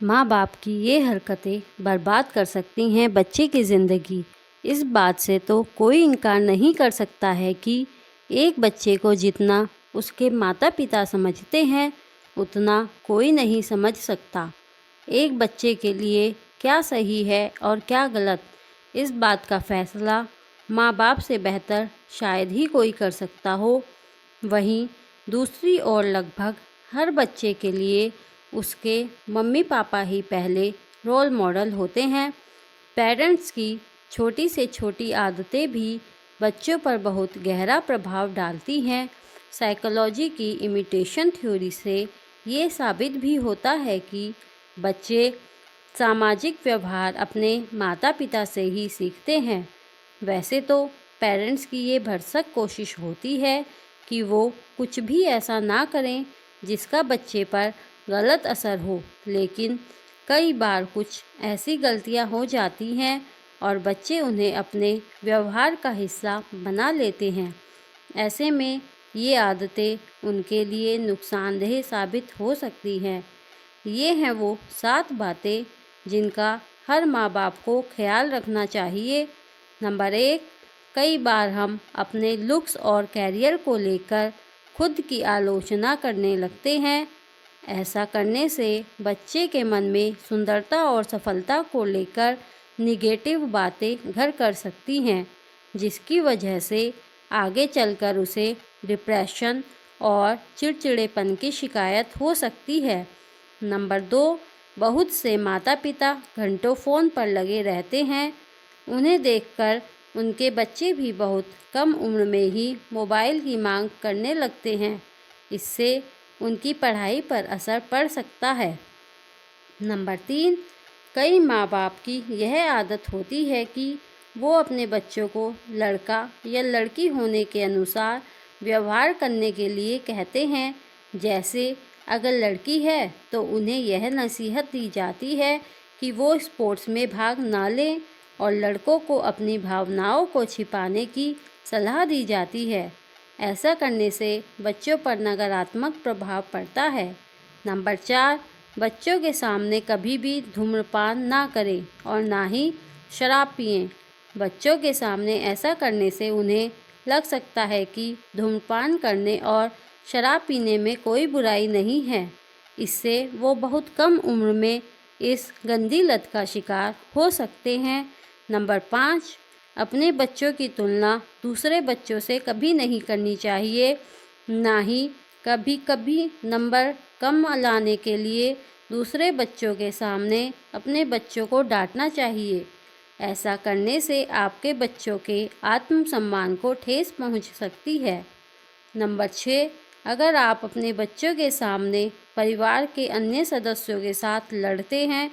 माँ बाप की ये हरकतें बर्बाद कर सकती हैं बच्चे की ज़िंदगी। इस बात से तो कोई इनकार नहीं कर सकता है कि एक बच्चे को जितना उसके माता पिता समझते हैं उतना कोई नहीं समझ सकता। एक बच्चे के लिए क्या सही है और क्या गलत, इस बात का फैसला माँ बाप से बेहतर शायद ही कोई कर सकता हो। वहीं दूसरी ओर लगभग हर बच्चे के लिए उसके मम्मी पापा ही पहले रोल मॉडल होते हैं। पेरेंट्स की छोटी से छोटी आदतें भी बच्चों पर बहुत गहरा प्रभाव डालती हैं। साइकोलॉजी की इमिटेशन थ्योरी से ये साबित भी होता है कि बच्चे सामाजिक व्यवहार अपने माता पिता से ही सीखते हैं। वैसे तो पेरेंट्स की ये भरसक कोशिश होती है कि वो कुछ भी ऐसा ना करें जिसका बच्चे पर गलत असर हो, लेकिन कई बार कुछ ऐसी गलतियां हो जाती हैं और बच्चे उन्हें अपने व्यवहार का हिस्सा बना लेते हैं। ऐसे में ये आदतें उनके लिए नुकसानदेह साबित हो सकती हैं। ये हैं वो 7 बातें जिनका हर माँ बाप को ख्याल रखना चाहिए। नंबर 1, कई बार हम अपने लुक्स और कैरियर को लेकर खुद की आलोचना करने लगते हैं। ऐसा करने से बच्चे के मन में सुंदरता और सफलता को लेकर निगेटिव बातें घर कर सकती हैं, जिसकी वजह से आगे चलकर उसे डिप्रेशन और चिड़चिड़ेपन की शिकायत हो सकती है। नंबर 2, बहुत से माता पिता घंटों फ़ोन पर लगे रहते हैं। उन्हें देखकर उनके बच्चे भी बहुत कम उम्र में ही मोबाइल की मांग करने लगते हैं। इससे उनकी पढ़ाई पर असर पड़ सकता है। नंबर 3, कई माँ बाप की यह आदत होती है कि वो अपने बच्चों को लड़का या लड़की होने के अनुसार व्यवहार करने के लिए कहते हैं। जैसे अगर लड़की है तो उन्हें यह नसीहत दी जाती है कि वो स्पोर्ट्स में भाग ना लें, और लड़कों को अपनी भावनाओं को छिपाने की सलाह दी जाती है। ऐसा करने से बच्चों पर नकारात्मक प्रभाव पड़ता है। नंबर 4, बच्चों के सामने कभी भी धूम्रपान ना करें और ना ही शराब पिएं। बच्चों के सामने ऐसा करने से उन्हें लग सकता है कि धूम्रपान करने और शराब पीने में कोई बुराई नहीं है। इससे वो बहुत कम उम्र में इस गंदी लत का शिकार हो सकते हैं। नंबर 5, अपने बच्चों की तुलना दूसरे बच्चों से कभी नहीं करनी चाहिए। ना ही कभी कभी नंबर कम लाने के लिए दूसरे बच्चों के सामने अपने बच्चों को डांटना चाहिए। ऐसा करने से आपके बच्चों के आत्मसम्मान को ठेस पहुंच सकती है। नंबर 6, अगर आप अपने बच्चों के सामने परिवार के अन्य सदस्यों के साथ लड़ते हैं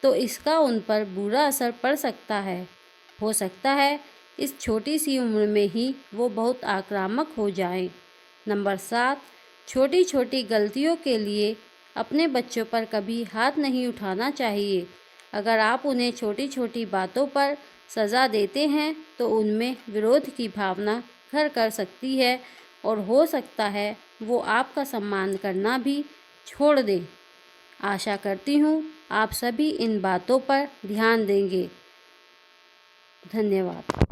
तो इसका उन पर बुरा असर पड़ सकता है। हो सकता है इस छोटी सी उम्र में ही वो बहुत आक्रामक हो जाएं। नंबर 7, छोटी छोटी गलतियों के लिए अपने बच्चों पर कभी हाथ नहीं उठाना चाहिए। अगर आप उन्हें छोटी छोटी बातों पर सज़ा देते हैं तो उनमें विरोध की भावना घर कर सकती है और हो सकता है वो आपका सम्मान करना भी छोड़ दें। आशा करती हूँ आप सभी इन बातों पर ध्यान देंगे। धन्यवाद।